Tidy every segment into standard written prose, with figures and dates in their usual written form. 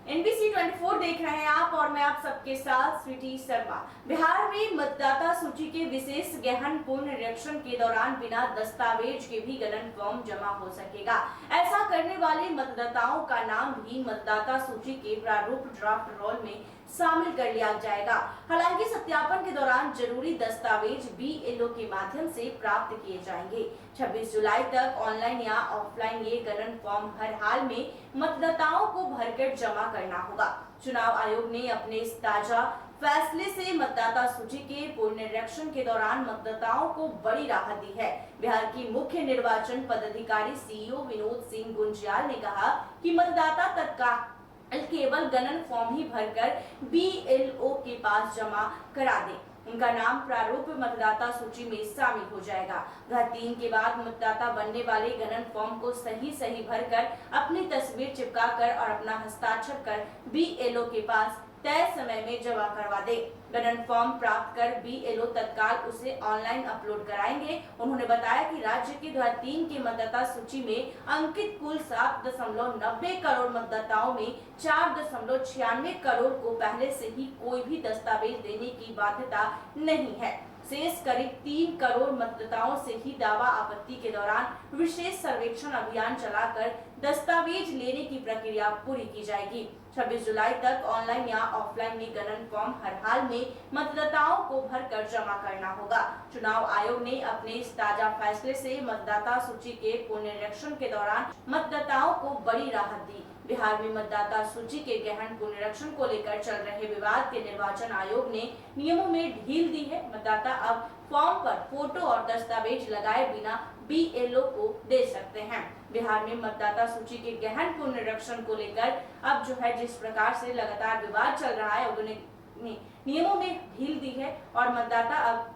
NBC 24 देख रहे हैं आप और मैं आप सबके साथ स्वीटी शर्मा। बिहार में मतदाता सूची के विशेष गहन पुनरीक्षण के दौरान बिना दस्तावेज के भी गणन फॉर्म जमा हो सकेगा। ऐसा करने वाले मतदाताओं का नाम भी मतदाता सूची के प्रारूप ड्राफ्ट रोल में शामिल कर लिया जाएगा। हालांकि सत्यापन के दौरान जरूरी दस्तावेज बीएलओ के माध्यम से प्राप्त किए जाएंगे। 26 जुलाई तक ऑनलाइन या ऑफलाइन ये गणन फॉर्म हर हाल में मतदाताओं को भरकर जमा करना होगा। चुनाव आयोग ने अपने इस ताजा फैसले से मतदाता सूची के पुनरीक्षण के दौरान मतदाताओं को बड़ी राहत दी है। बिहार की मुख्य निर्वाचन पदाधिकारी सीईओ विनोद सिंह गुंजियाल ने कहा कि मतदाता तत्काल केवल गणन फॉर्म ही भरकर बीएलओ के पास जमा करा दे। उनका नाम प्रारूप मतदाता सूची में शामिल हो जाएगा। वह 3 के बाद मतदाता बनने वाले गणन फॉर्म को सही भरकर अपनी तस्वीर चिपकाकर और अपना हस्ताक्षर कर बीएलओ के पास तय समय में जमा करवा दे। गणन फॉर्म प्राप्त कर बीएलओ तत्काल उसे ऑनलाइन अपलोड कराएंगे। उन्होंने बताया कि राज्य के 2003 के मतदाता सूची में अंकित कुल 7.90 करोड़ मतदाताओं में 4.96 करोड़ को पहले से ही कोई भी दस्तावेज देने की बाध्यता नहीं है। शेष करीब 3 करोड़ मतदाताओं से ही दावा आपत्ति के दौरान विशेष सर्वेक्षण अभियान चलाकर दस्तावेज लेने की प्रक्रिया पूरी की जाएगी। 26 जुलाई तक ऑनलाइन या ऑफलाइन में गणन फॉर्म हर हाल में मतदाताओं को भरकर जमा करना होगा। चुनाव आयोग ने अपने इस ताजा फैसले से मतदाता सूची के पुनरीक्षण के दौरान मतदाताओं को बड़ी राहत दी। बिहार में मतदाता सूची के गहन पुनरीक्षण को लेकर चल रहे विवाद के निर्वाचन आयोग ने नियमों में ढील दी है। मतदाता अब फॉर्म पर फोटो और दस्तावेज लगाए बिना बीएलओ को दे सकते हैं। बिहार में मतदाता सूची के गहन पुनरीक्षण को लेकर अब जो है जिस प्रकार से लगातार विवाद चल रहा है, उन्होंने नियमों में ढील दी है और मतदाता अब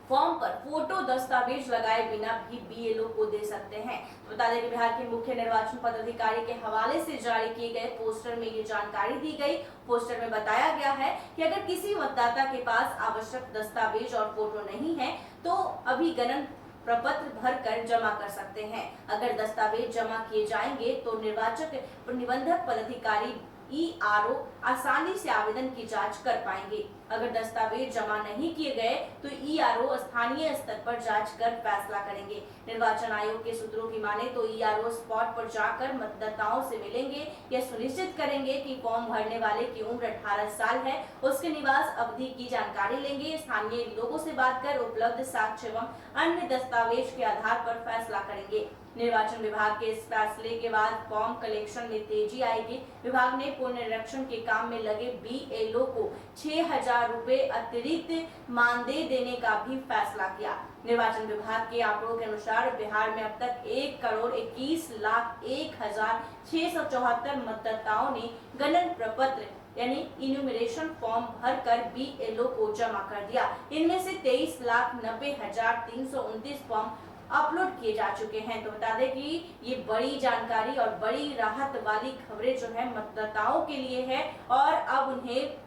फॉर्म पर फोटो दस्तावेज लगाए बिना भी बीएलओ को दे सकते हैं। बता दें कि बिहार के मुख्य निर्वाचन पदाधिकारी के हवाले से जारी किए गए पोस्टर में ये जानकारी दी गई। पोस्टर में बताया गया है कि अगर किसी मतदाता के पास आवश्यक दस्तावेज और फोटो नहीं है तो अभी गणन प्रपत्र भरकर जमा कर सकते हैं। अगर दस्तावेज जमा किए जाएंगे तो निर्वाचक निबंधक पदाधिकारी ईआरओ आसानी से आवेदन की जांच कर पाएंगे। अगर दस्तावेज जमा नहीं किए गए तो ईआरओ स्थानीय स्तर पर जांच कर फैसला करेंगे। निर्वाचन आयोग के सूत्रों की माने तो ईआरओ स्पॉट पर जाकर मतदाताओं से मिलेंगे। यह सुनिश्चित करेंगे कि फॉर्म भरने वाले की उम्र 18 साल है, उसके निवास अवधि की जानकारी लेंगे, स्थानीय लोगों से बात कर उपलब्ध साक्ष्य एवं अन्य दस्तावेज के आधार पर फैसला करेंगे। निर्वाचन विभाग के इस फैसले के बाद फॉर्म कलेक्शन में तेजी आएगी। विभाग ने पुनरीक्षण के काम में लगे बीएलओ को 6,000 रुपए अतिरिक्त मानदेय देने का भी फैसला किया। निर्वाचन विभाग के आंकड़ों के अनुसार बिहार में अब तक 1,21,01,674 मतदाताओं ने गणन प्रपत्र यानी इन्यूमरेशन फॉर्म भरकर बीएलओ को जमा कर दिया। इनमें से 23,90,329 फॉर्म अपलोड किए जा चुके हैं। तो बता दें कि ये बड़ी जानकारी और बड़ी राहत वाली खबरें जो है मतदाताओं के लिए है और अब उन्हें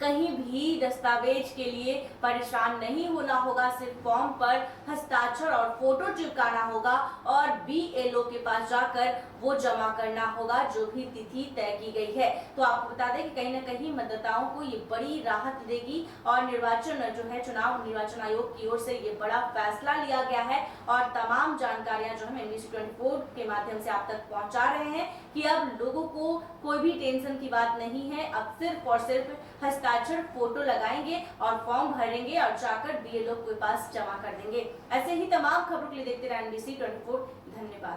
कहीं भी दस्तावेज के लिए परेशान नहीं होना होगा। सिर्फ फॉर्म पर हस्ताक्षर और फोटो चिपकाना होगा और बीएलओ के पास जाकर वो जमा करना होगा जो भी तिथि तय की गई है। तो आपको बता दें कि कहीं ना कहीं मतदाताओं को ये बड़ी राहत देगी और निर्वाचन जो है चुनाव निर्वाचन आयोग की ओर से ये बड़ा फैसला लिया गया है और तमाम जानकारियां जो हम एनबीसी 24 के माध्यम से आप तक पहुंचा रहे हैं कि अब लोगों को कोई भी टेंशन की बात नहीं है। अब सिर्फ और सिर्फ हस्ताक्षर फोटो लगाएंगे और फॉर्म भरेंगे और जाकर बीएलओ के पास जमा कर देंगे। ऐसे ही तमाम खबरों के लिए देखते रहिए एनबीसी 24। धन्यवाद।